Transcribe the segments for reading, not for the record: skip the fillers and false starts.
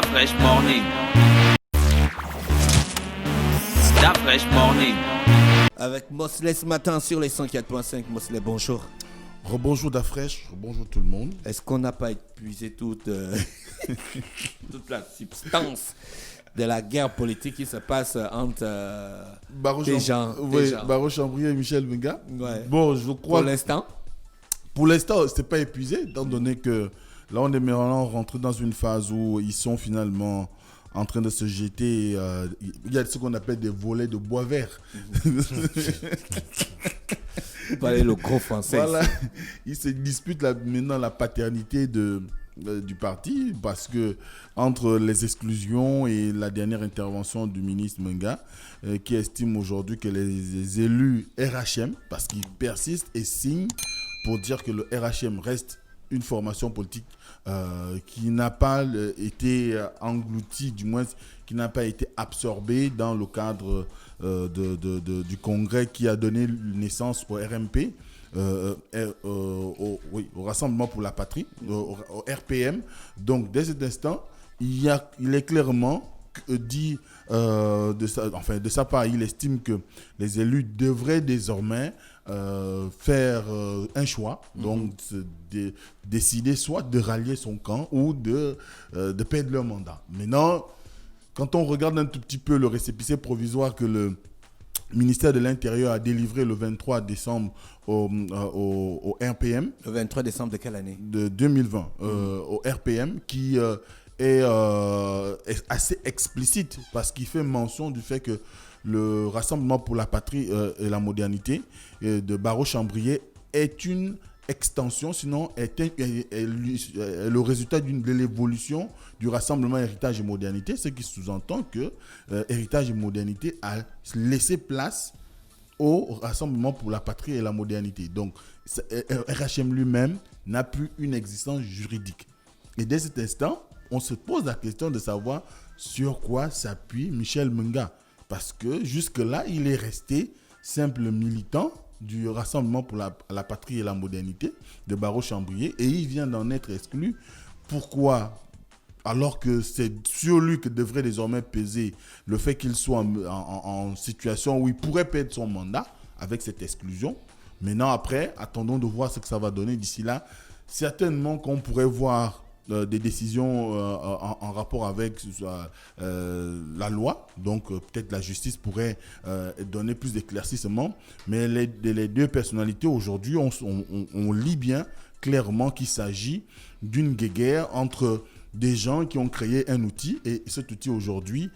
Fresh Morning. Fresh Morning. Avec Mosley ce matin sur les 104.5. Mosley, bonjour. Rebonjour Dafresh, rebonjour tout le monde. Est-ce qu'on n'a pas épuisé toute la substance de la guerre politique qui se passe entre des gens? Baro Chambrier et Michel Menga. Ouais. Bon, je crois. Pour l'instant, c'est pas épuisé, étant donné que là, on est maintenant rentré dans une phase où ils sont finalement en train de se jeter. Il y a ce qu'on appelle des volets de bois vert. Vous parlez le gros français. Voilà. Ils se disputent maintenant la paternité du parti, parce que entre les exclusions et la dernière intervention du ministre Menga, qui estime aujourd'hui que les élus RHM, parce qu'ils persistent et signent pour dire que le RHM reste une formation politique qui n'a pas été engloutie, du moins qui n'a pas été absorbée dans le cadre du congrès qui a donné naissance au RMP, au Rassemblement pour la Patrie, au RPM. Donc dès cet instant, il est clairement dit de sa part, il estime que les élus devraient désormais faire un choix, donc décider soit de rallier son camp ou de perdre leur mandat. Maintenant, quand on regarde un tout petit peu le récépissé provisoire que le ministère de l'Intérieur a délivré le 23 décembre au RPM. Le 23 décembre de quelle année? De 2020, au RPM, qui est assez explicite, parce qu'il fait mention du fait que le Rassemblement pour la Patrie et la Modernité de Baro Chambrier est une extension, sinon est le résultat de l'évolution du Rassemblement Héritage et Modernité, ce qui sous-entend que Héritage et Modernité a laissé place au Rassemblement pour la Patrie et la Modernité. Donc, RHM lui-même n'a plus une existence juridique. Et dès cet instant, on se pose la question de savoir sur quoi s'appuie Michel Menga. Parce que jusque-là, il est resté simple militant du Rassemblement pour la Patrie et la Modernité de Baro Chambrier, et il vient d'en être exclu. Pourquoi ? Alors que c'est sur lui que devrait désormais peser le fait qu'il soit en situation où il pourrait perdre son mandat avec cette exclusion. Maintenant, après, attendons de voir ce que ça va donner d'ici là. Certainement qu'on pourrait voir des décisions en rapport avec la loi. Donc, peut-être la justice pourrait donner plus d'éclaircissement. Mais les deux personnalités, aujourd'hui, on lit bien clairement qu'il s'agit d'une guéguerre entre des gens qui ont créé un outil. Et cet outil, aujourd'hui,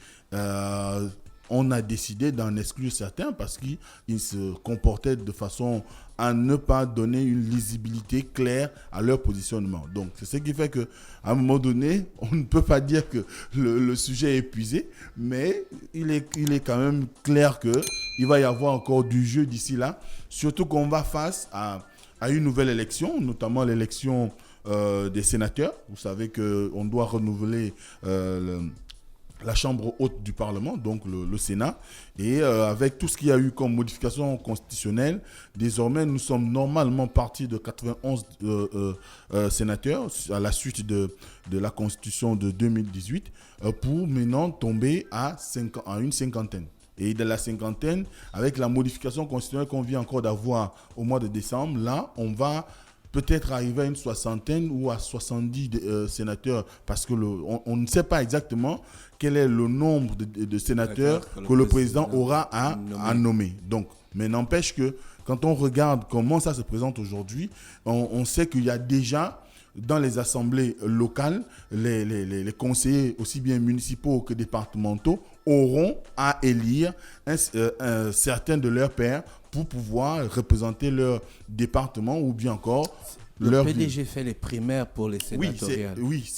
on a décidé d'en exclure certains parce qu'ils se comportaient de façon à ne pas donner une lisibilité claire à leur positionnement. Donc, c'est ce qui fait qu'à un moment donné, on ne peut pas dire que le sujet est épuisé, mais il est quand même clair qu'il va y avoir encore du jeu d'ici là, surtout qu'on va face à une nouvelle élection, notamment l'élection des sénateurs. Vous savez qu'on doit renouveler la chambre haute du Parlement, donc le Sénat, et avec tout ce qu'il y a eu comme modification constitutionnelle, désormais nous sommes normalement partis de 91 sénateurs à la suite de la Constitution de 2018 pour maintenant tomber à une cinquantaine. Et de la cinquantaine, avec la modification constitutionnelle qu'on vient encore d'avoir au mois de décembre, là on va peut-être arriver à une soixantaine ou à 70 sénateurs, parce que on ne sait pas exactement quel est le nombre de sénateurs que le président aura à nommer. Donc, mais n'empêche que quand on regarde comment ça se présente aujourd'hui, on sait qu'il y a déjà dans les assemblées locales, les conseillers aussi bien municipaux que départementaux auront à élire certains de leurs pairs pour pouvoir représenter leur département ou bien encore le PDG fait les primaires pour les sénatoriales. Oui,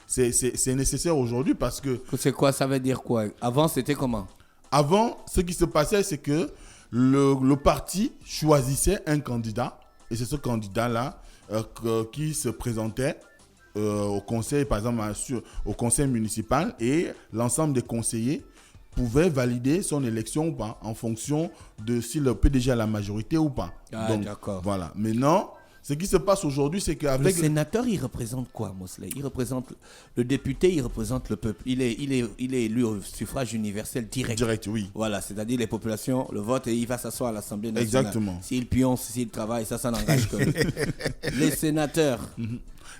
c'est nécessaire aujourd'hui parce que... C'est quoi? Ça veut dire quoi? Avant, c'était comment? Avant, ce qui se passait, c'est que le parti choisissait un candidat, et c'est ce candidat-là qui se présentait au conseil, par exemple au conseil municipal, et l'ensemble des conseillers pouvaient valider son élection ou pas en fonction de si le PDG a la majorité ou pas. Ah, donc, d'accord. Voilà. Maintenant, Ce qui se passe aujourd'hui, c'est qu'avec... Le sénateur, il représente quoi, Mosley? Il représente le député, il représente le peuple. Il est élu au suffrage universel direct. Direct, oui. Voilà, c'est-à-dire les populations le votent et il va s'asseoir à l'Assemblée nationale. Exactement. S'il pionce, s'il travaille, ça n'engage que les sénateurs.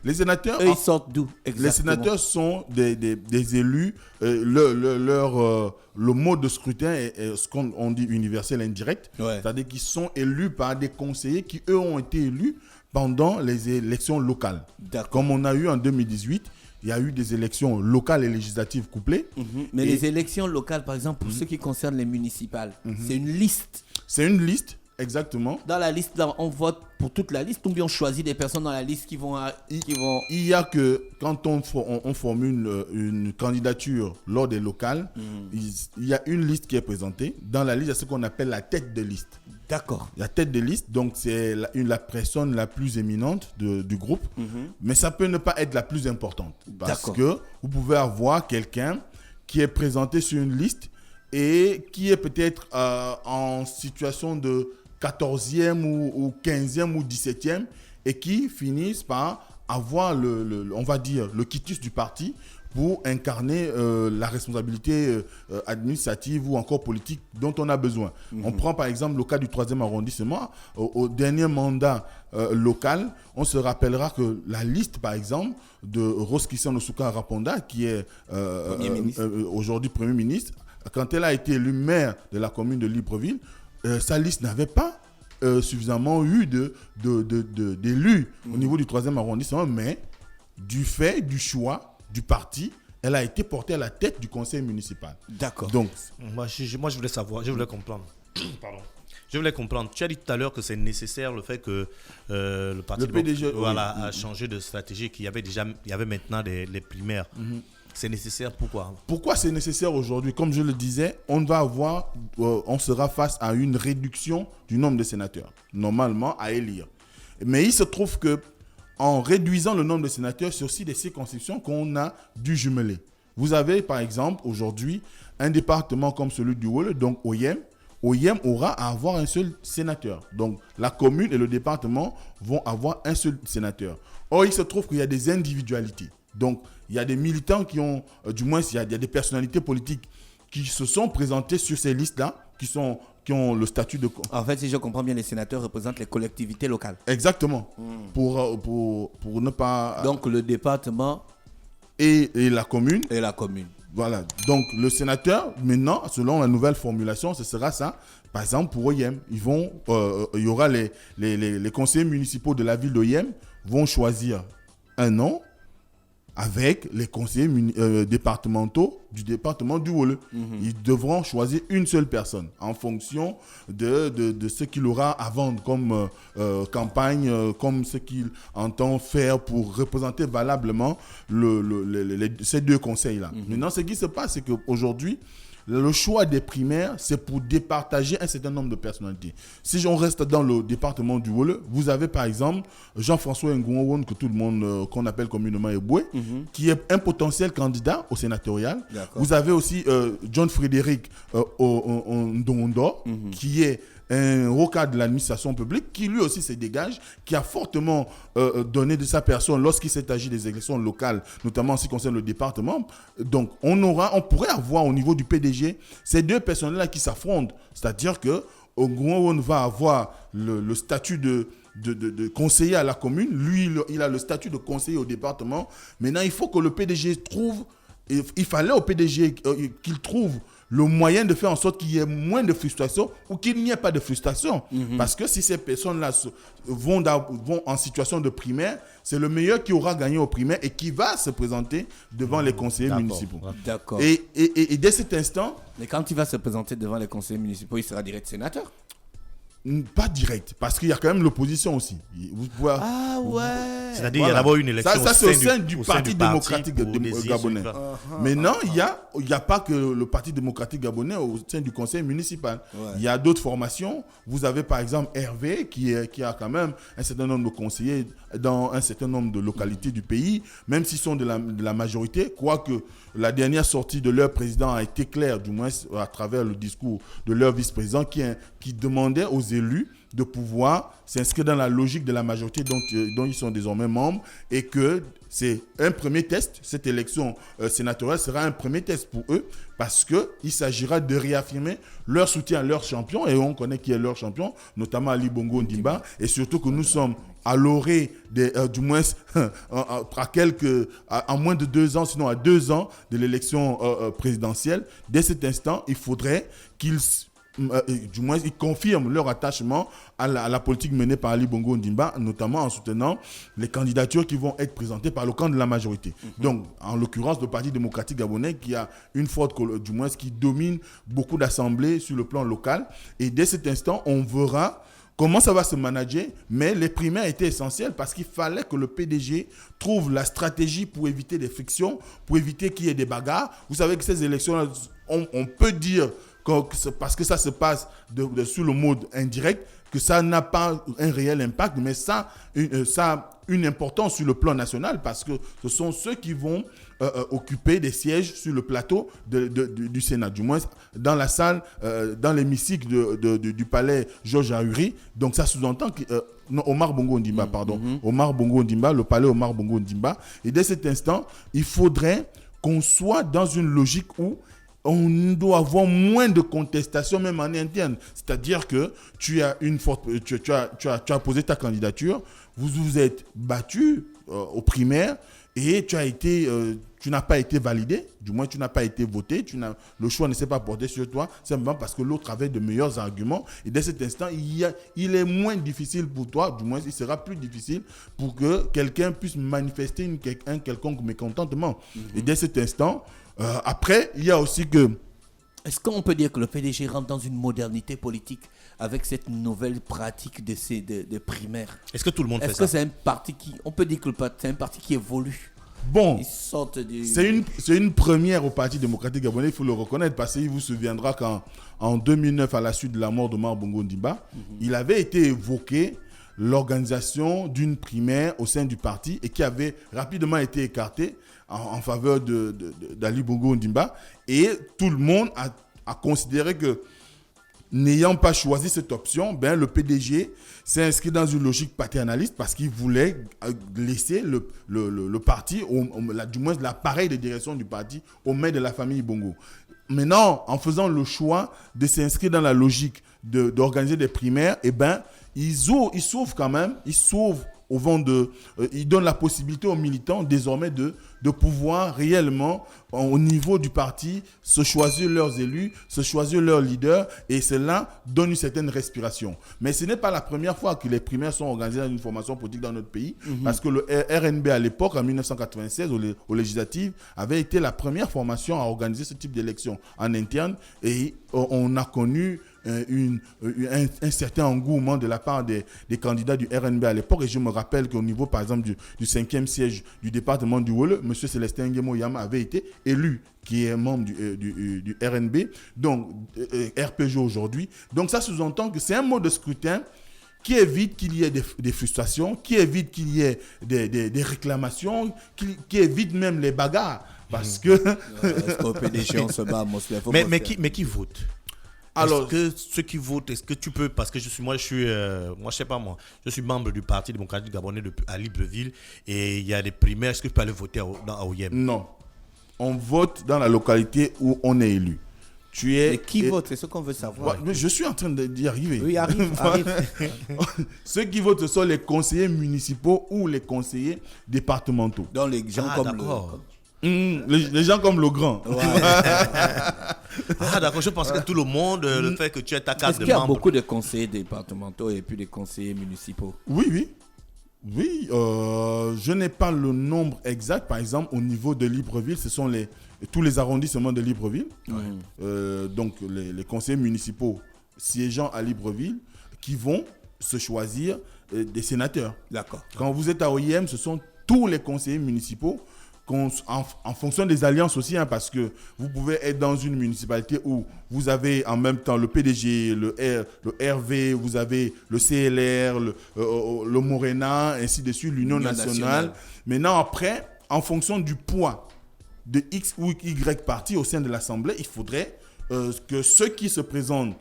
Les sénateurs, eux, ils sortent d'où exactement? Les sénateurs sont des élus. Le mode de scrutin est ce qu'on dit universel indirect. Ouais. C'est-à-dire qu'ils sont élus par des conseillers qui, eux, ont été élus pendant les élections locales. D'accord. Comme on a eu en 2018, il y a eu des élections locales et législatives couplées. Mais les élections locales, par exemple, pour ce qui concerne les municipales, c'est une liste. C'est une liste, exactement. Dans la liste, là, on vote pour toute la liste ou bien on choisit des personnes dans la liste qui vont... Il y a que quand on formule une candidature lors des locales, il y a une liste qui est présentée. Dans la liste, il y a ce qu'on appelle la tête de liste. D'accord. La tête de liste, donc c'est la personne la plus éminente du groupe, mais ça peut ne pas être la plus importante. Parce que vous pouvez avoir quelqu'un qui est présenté sur une liste et qui est peut-être en situation de 14e ou 15e ou 17e et qui finissent par avoir on va dire, le quitus du parti pour incarner la responsabilité administrative ou encore politique dont on a besoin. On prend par exemple le cas du 3e arrondissement. Au dernier mandat local, on se rappellera que la liste par exemple de Roskissan Osuka Raponda, qui est aujourd'hui Premier ministre, quand elle a été élue maire de la commune de Libreville, sa liste n'avait pas suffisamment eu d'élus au niveau du 3e arrondissement, mais du fait du choix du parti, elle a été portée à la tête du conseil municipal. D'accord. Donc, moi je voulais savoir, je voulais comprendre. Pardon. Je voulais comprendre. Tu as dit tout à l'heure que c'est nécessaire le fait que le parti PDG a changé de stratégie, qu'il y avait maintenant les primaires. C'est nécessaire, pourquoi? Pourquoi c'est nécessaire aujourd'hui? Comme je le disais, on sera face à une réduction du nombre de sénateurs, normalement à élire. Mais il se trouve que en réduisant le nombre de sénateurs, c'est aussi des circonscriptions qu'on a dû jumeler. Vous avez par exemple aujourd'hui un département comme celui du Wole, donc Oyem. Oyem aura à avoir un seul sénateur. Donc la commune et le département vont avoir un seul sénateur. Or, il se trouve qu'il y a des individualités. Donc, il y a des militants qui ont, du moins, il y a des personnalités politiques qui se sont présentées sur ces listes-là, qui ont le statut de... En fait, si je comprends bien, les sénateurs représentent les collectivités locales. Exactement. Pour ne pas... Donc, le département... Et la commune. Et la commune. Voilà. Donc, le sénateur, maintenant, selon la nouvelle formulation, ce sera ça. Par exemple, pour Oyem, il y aura les conseillers municipaux de la ville d'Oyem vont choisir un nom avec les conseillers départementaux du département du Wole. Ils devront choisir une seule personne en fonction de ce qu'il aura à vendre comme campagne, comme ce qu'il entend faire pour représenter valablement ces deux conseils-là. Maintenant, ce qui se passe, c'est qu'aujourd'hui, le choix des primaires, c'est pour départager un certain nombre de personnalités. Si on reste dans le département du Wole, vous avez par exemple Jean-François Ngouawon, que tout le monde, qu'on appelle communément Eboué, qui est un potentiel candidat au sénatorial. D'accord. Vous avez aussi John Frédéric Ndondo, qui est un haut cadre de l'administration publique, qui lui aussi se dégage, qui a fortement donné de sa personne lorsqu'il s'est agi des élections locales, notamment en ce qui concerne le département. Donc, on pourrait avoir au niveau du PDG ces deux personnes-là qui s'affrontent. C'est-à-dire que Ogouawon va avoir le statut de conseiller à la commune. Lui, il a le statut de conseiller au département. Maintenant, il faut que le PDG il fallait au PDG qu'il trouve le moyen de faire en sorte qu'il y ait moins de frustration ou qu'il n'y ait pas de frustration. Parce que si ces personnes-là vont en situation de primaire, c'est le meilleur qui aura gagné au primaire et qui va se présenter devant les conseillers municipaux. D'accord. Et dès cet instant... Mais quand il va se présenter devant les conseillers municipaux, il sera direct sénateur? Pas direct, parce qu'il y a quand même l'opposition aussi. Ah ouais. C'est-à-dire qu'il y a d'abord une élection ça, c'est au sein du Parti démocratique gabonais. Maintenant, il n'y a pas que le Parti démocratique gabonais au sein du conseil municipal. Ouais. Il y a d'autres formations. Vous avez par exemple Hervé, qui a quand même un certain nombre de conseillers dans un certain nombre de localités du pays, même s'ils sont de la majorité, quoique la dernière sortie de leur président a été claire, du moins à travers le discours de leur vice-président, qui demandait aux élus de pouvoir s'inscrire dans la logique de la majorité dont ils sont désormais membres, et que c'est un premier test. Cette élection sénatoriale sera un premier test pour eux, parce qu'il s'agira de réaffirmer leur soutien à leur champion, et on connaît qui est leur champion, notamment Ali Bongo Ondimba, et surtout que nous sommes à l'orée, du moins à moins de 2 ans, sinon à 2 ans de l'élection présidentielle. Dès cet instant, il faudrait qu'ils confirment leur attachement à la politique menée par Ali Bongo Ondimba, notamment en soutenant les candidatures qui vont être présentées par le camp de la majorité. Donc, en l'occurrence, le Parti démocratique gabonais qui a une forte, qui domine beaucoup d'assemblées sur le plan local. Et dès cet instant, on verra comment ça va se manager, mais les primaires étaient essentielles parce qu'il fallait que le PDG trouve la stratégie pour éviter des frictions, pour éviter qu'il y ait des bagarres. Vous savez que ces élections, on peut dire parce que ça se passe sous le mode indirect, que ça n'a pas un réel impact, mais ça a une importance sur le plan national, parce que ce sont ceux qui vont occuper des sièges sur le plateau du Sénat, du moins dans la salle, dans l'hémicycle du palais Georges Ahuri. Donc ça sous-entend que Omar Bongo Ondimba, Omar Bongo Ondimba, le palais Omar Bongo Ondimba. Et dès cet instant, il faudrait qu'on soit dans une logique où on doit avoir moins de contestation, même en interne. C'est-à-dire que tu as posé ta candidature, vous vous êtes battu aux primaires et tu n'as pas été validé, du moins tu n'as pas été voté, le choix ne s'est pas porté sur toi, simplement parce que l'autre avait de meilleurs arguments. Et dès cet instant, il est moins difficile pour toi, du moins il sera plus difficile pour que quelqu'un puisse manifester un quelconque mécontentement. Et dès cet instant, après, il y a aussi que... Est-ce qu'on peut dire que le PDG rentre dans une modernité politique avec cette nouvelle pratique de primaires? Est-ce que tout le monde fait ça? Est-ce que c'est un parti qui... On peut dire que c'est un parti qui évolue? Bon, c'est une première au Parti démocratique gabonais, il faut le reconnaître, parce qu'il vous souviendra qu'en 2009, à la suite de la mort d'Omar Bongo Ondimba, il avait été évoqué l'organisation d'une primaire au sein du parti et qui avait rapidement été écartée en faveur d'Ali Bongo Ondimba. Et tout le monde a considéré que, n'ayant pas choisi cette option, le PDG s'est inscrit dans une logique paternaliste parce qu'il voulait laisser le parti, du moins l'appareil de direction du parti, aux mains de la famille Bongo. Maintenant, en faisant le choix de s'inscrire dans la logique d'organiser des primaires, ils s'ouvrent quand même, au vent ils donnent la possibilité aux militants désormais de pouvoir réellement, au niveau du parti, se choisir leurs élus, se choisir leurs leaders, et cela donne une certaine respiration. Mais ce n'est pas la première fois que les primaires sont organisées dans une formation politique dans notre pays, parce que le RNB à l'époque, en 1996, aux législatives, avait été la première formation à organiser ce type d'élection en interne, et on a connu un certain engouement de la part des candidats du RNB à l'époque. Et je me rappelle qu'au niveau, par exemple, du 5e siège du département du Wole, M. Célestin Nguemo Yama avait été élu, qui est membre du RNB, donc RPG aujourd'hui. Donc ça sous-entend que c'est un mode de scrutin qui évite qu'il y ait des frustrations, qui évite qu'il y ait des réclamations, qui évite même les bagarres. Parce que... Est-ce qu'au PDG, on se bat, mais qui vote? Alors, est-ce que ceux qui votent, est-ce que tu peux, parce que je suis membre du Parti démocratique gabonais à Libreville, et il y a des primaires, est-ce que tu peux aller voter dans Aoyem? Non, on vote dans la localité où on est élu. Mais qui vote? C'est ce qu'on veut savoir. Je suis en train d'y arriver. Oui, arrive. Ceux qui votent, ce sont les conseillers municipaux ou les conseillers départementaux. Donc les gens les gens comme le grand. Ouais. D'accord, je pense que tout le monde, le fait que tu aies ta carte de membre. Est-ce qu'il y a beaucoup de conseillers départementaux et puis des conseillers municipaux? Oui, je n'ai pas le nombre exact. Par exemple, au niveau de Libreville, ce sont tous les arrondissements de Libreville. Donc, les conseillers municipaux siégeant à Libreville qui vont se choisir des sénateurs. D'accord. Quand vous êtes à OIM, ce sont tous les conseillers municipaux en fonction des alliances aussi, parce que vous pouvez être dans une municipalité où vous avez en même temps le PDG, le RV, vous avez le CLR, le Morena, ainsi de suite, l'Union nationale. Maintenant, après, en fonction du poids de X ou Y parti au sein de l'Assemblée, il faudrait que ceux qui se présentent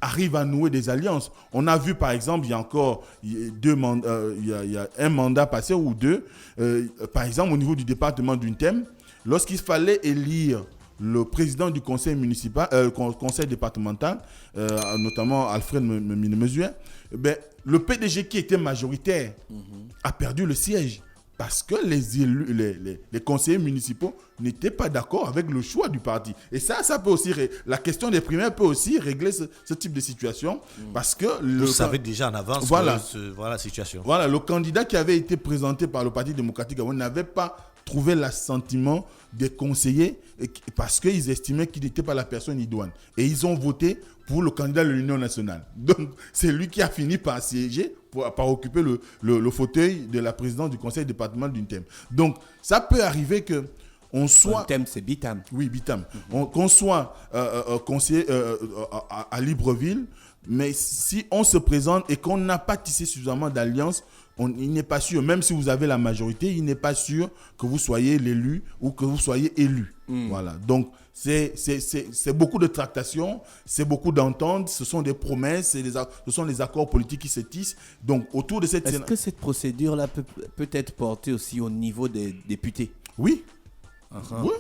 arrivent à nouer des alliances. On a vu par exemple, il y a encore il y a un mandat passé ou deux, par exemple au niveau du département d'Untem, lorsqu'il fallait élire le président du conseil municipal, conseil départemental, notamment Alfred Mesuet, le PDG qui était majoritaire a perdu le siège parce que les conseillers municipaux n'étaient pas d'accord avec le choix du parti. Et ça peut aussi, la question des primaires peut aussi régler ce type de situation parce que vous savez déjà en avance voilà la situation. Voilà, le candidat qui avait été présenté par le Parti démocratique gabonais n'avait pas trouvé l'assentiment des conseillers parce qu'ils estimaient qu'il n'était pas la personne idoine. Et ils ont voté pour le candidat de l'Union nationale. Donc, c'est lui qui a fini par siéger, par occuper le fauteuil de la présidence du conseil départemental d'Untem. Donc, ça peut arriver que on soit... Untem, c'est Bitam. Oui, Bitam. Qu'on soit conseiller à Libreville, mais si on se présente et qu'on n'a pas tissé suffisamment d'alliances, il n'est pas sûr, même si vous avez la majorité, il n'est pas sûr que vous soyez l'élu ou que vous soyez élu. Voilà. Donc, c'est beaucoup de tractations, c'est beaucoup d'ententes, ce sont des promesses, ce sont les accords politiques qui se tissent. Donc, autour de cette... Est-ce que cette procédure-là peut être portée aussi au niveau des députés? Oui. Oui.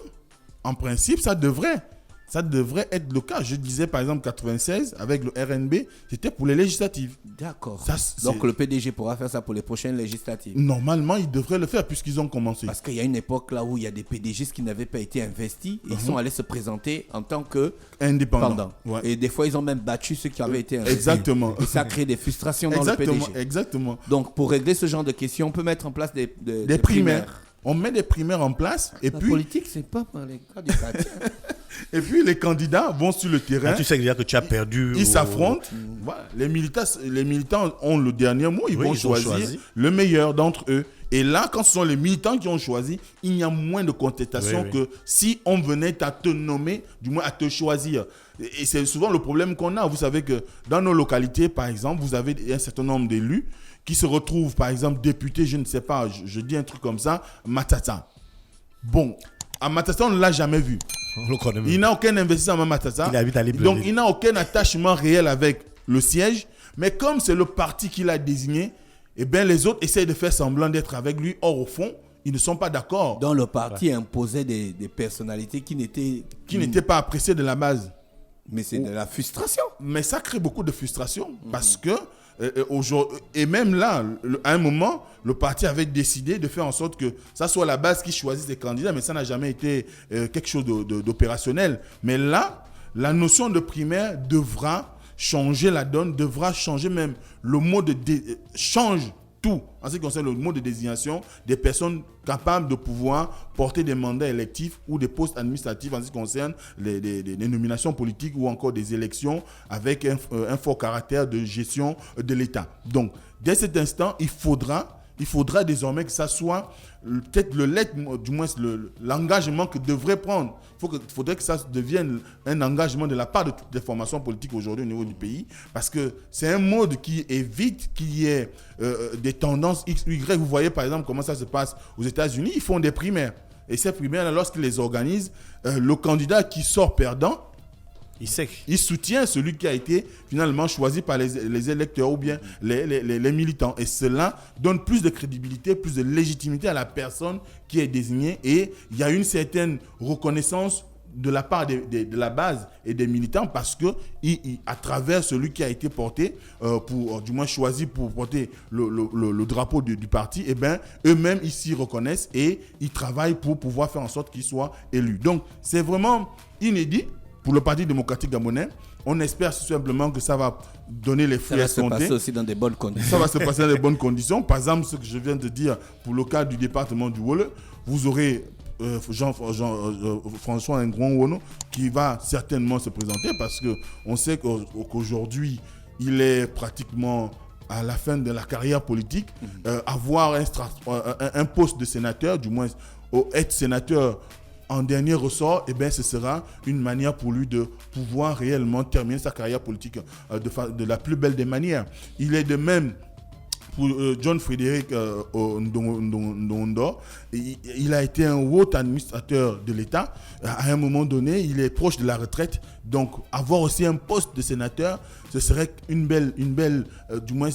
En principe, ça devrait être le cas. Je disais par exemple 96 avec le RNB, c'était pour les législatives. D'accord. Donc le PDG pourra faire ça pour les prochaines législatives. Normalement, il devrait le faire puisqu'ils ont commencé. Parce qu'il y a une époque là où il y a des PDG qui n'avaient pas été investis et ils sont allés se présenter en tant que indépendants. Ouais. Et des fois, ils ont même battu ceux qui avaient été investis. Exactement. Et ça crée des frustrations dans le PDG. Exactement. Donc pour régler ce genre de questions, on peut mettre en place des primaires. On met des primaires en place et la puis... politique, c'est pas par les cas du parti. Et puis les candidats vont sur le terrain. Tu sais déjà que tu as perdu. Ils s'affrontent. Voilà. Les militants ont le dernier mot. Ils vont choisir le meilleur d'entre eux. Et là, quand ce sont les militants qui ont choisi, il y a moins de contestation que si on venait à te nommer, du moins à te choisir. Et c'est souvent le problème qu'on a. Vous savez que dans nos localités, par exemple, vous avez un certain nombre d'élus qui se retrouvent, par exemple, députés, je ne sais pas, je dis un truc comme ça, Matata. Bon, à Matata, on ne l'a jamais vu. Il n'a aucun investissement à Matata. Il habite à Libreville. Donc, il n'a aucun attachement réel avec le siège. Mais comme c'est le parti qu'il a désigné, eh bien, les autres essayent de faire semblant d'être avec lui. Or, au fond, ils ne sont pas d'accord. Donc, le parti imposait des personnalités qui n'étaient pas appréciées de la base. Mais c'est de la frustration. Mais ça crée beaucoup de frustration parce que et même là, à un moment, le parti avait décidé de faire en sorte que ça soit la base qui choisisse les candidats, mais ça n'a jamais été quelque chose d'opérationnel. Mais là, la notion de primaire devra changer la donne, devra changer même le mode change tout en ce qui concerne le mode de désignation des personnes capables de pouvoir porter des mandats électifs ou des postes administratifs en ce qui concerne les nominations politiques ou encore des élections avec un fort caractère de gestion de l'État. Donc, dès cet instant, il faudra désormais que ça soit peut-être du moins l'engagement que devrait prendre. Il faudrait que ça devienne un engagement de la part de toutes les formations politiques aujourd'hui au niveau du pays, parce que c'est un mode qui évite qu'il y ait des tendances X ou Y. Vous voyez par exemple comment ça se passe aux États-Unis, ils font des primaires. Et ces primaires, lorsqu'ils les organisent, le candidat qui sort perdant, il soutient celui qui a été finalement choisi par les électeurs ou bien les militants. Et cela donne plus de crédibilité, plus de légitimité à la personne qui est désignée. Et il y a une certaine reconnaissance de la part de la base et des militants parce que à travers celui qui a été porté, du moins choisi pour porter le drapeau du parti, eh ben, eux-mêmes ils s'y reconnaissent et ils travaillent pour pouvoir faire en sorte qu'ils soient élus. Donc c'est vraiment inédit. Pour le Parti démocratique gabonais, on espère simplement que ça va donner les fruits escomptés. Ça va se passer aussi dans des bonnes conditions. Ça va se passer dans des bonnes conditions. Par exemple, ce que je viens de dire pour le cas du département du Wole, vous aurez François Ngouan qui va certainement se présenter parce qu'on sait qu'aujourd'hui, il est pratiquement à la fin de la carrière politique. Avoir un poste de sénateur, du moins être sénateur en dernier ressort, eh bien, ce sera une manière pour lui de pouvoir réellement terminer sa carrière politique de la plus belle des manières. Il est de même John Frédéric Ndondo, il a été un haut administrateur de l'État. À un moment donné, il est proche de la retraite. Donc, avoir aussi un poste de sénateur, ce serait du moins,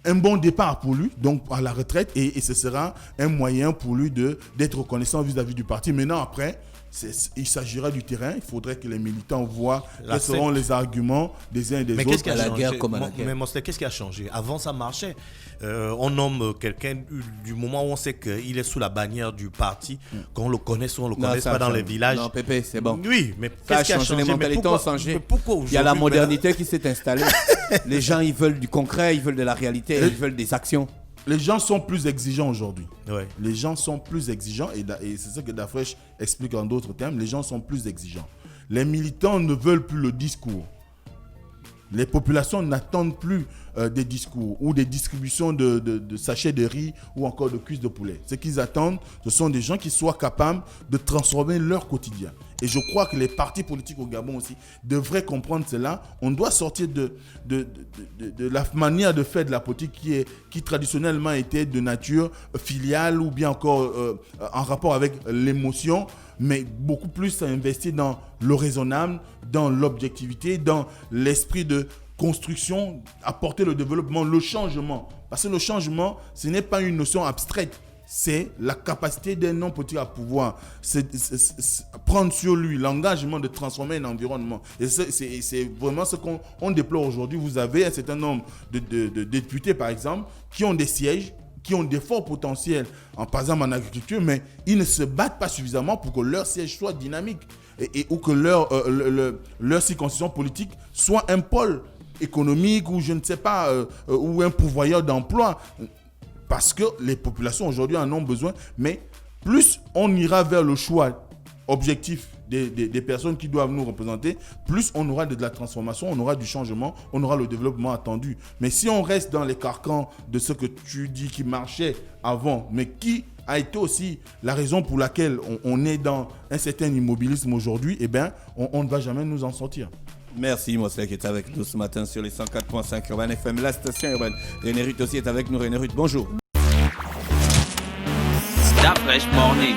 un bon départ pour lui, donc à la retraite, et ce sera un moyen pour lui d'être reconnaissant vis-à-vis du parti. Maintenant, après, il s'agira du terrain. Il faudrait que les militants voient quels seront les arguments des uns et des autres. Qu'est-ce qui a à la changé? guerre comme à la guerre. Mais Mosler, qu'est-ce qui a changé? Avant, ça marchait. On nomme quelqu'un du moment où on sait qu'il est sous la bannière du parti, qu'on le connaisse ou on ne le connaisse pas dans les villages. Non, Pépé, c'est bon. Oui, mais Ça qu'est-ce qui a changé? Les mentalités ont changé. Il y a la modernité qui s'est installée. Les gens, ils veulent du concret, ils veulent de la réalité, ils veulent des actions. Les gens sont plus exigeants aujourd'hui. Ouais. Les gens sont plus exigeants et c'est ça que Dafresh explique en d'autres termes. Les gens sont plus exigeants. Les militants ne veulent plus le discours. Les populations n'attendent plus des discours ou des distributions de sachets de riz ou encore de cuisses de poulet. Ce qu'ils attendent, ce sont des gens qui soient capables de transformer leur quotidien. Et je crois que les partis politiques au Gabon aussi devraient comprendre cela. On doit sortir de la manière de faire de la politique qui traditionnellement était de nature filiale ou bien encore en rapport avec l'émotion, mais beaucoup plus investi dans le raisonnable, dans l'objectivité, dans l'esprit de construction, apporter le développement, le changement. Parce que le changement, ce n'est pas une notion abstraite. C'est la capacité d'un homme politique à pouvoir prendre sur lui l'engagement de transformer un environnement. Et c'est vraiment ce qu'on déplore aujourd'hui. Vous avez un certain nombre de députés, par exemple, qui ont des sièges, qui ont des forts potentiels, par exemple en agriculture, mais ils ne se battent pas suffisamment pour que leur siège soit dynamique ou que leur circonscription politique soit un pôle économique ou je ne sais pas, ou un pourvoyeur d'emploi. Parce que les populations aujourd'hui en ont besoin, mais plus on ira vers le choix objectif des personnes qui doivent nous représenter, plus on aura de la transformation, on aura du changement, on aura le développement attendu. Mais si on reste dans les carcans de ce que tu dis qui marchait avant, mais qui a été aussi la raison pour laquelle on est dans un certain immobilisme aujourd'hui, eh bien, on ne va jamais nous en sortir. Merci Mosler qui est avec nous ce matin sur les 104.5 Urban FM, la station urbaine. René Ruth aussi est avec nous. René Ruth, bonjour. Start Fresh Morning.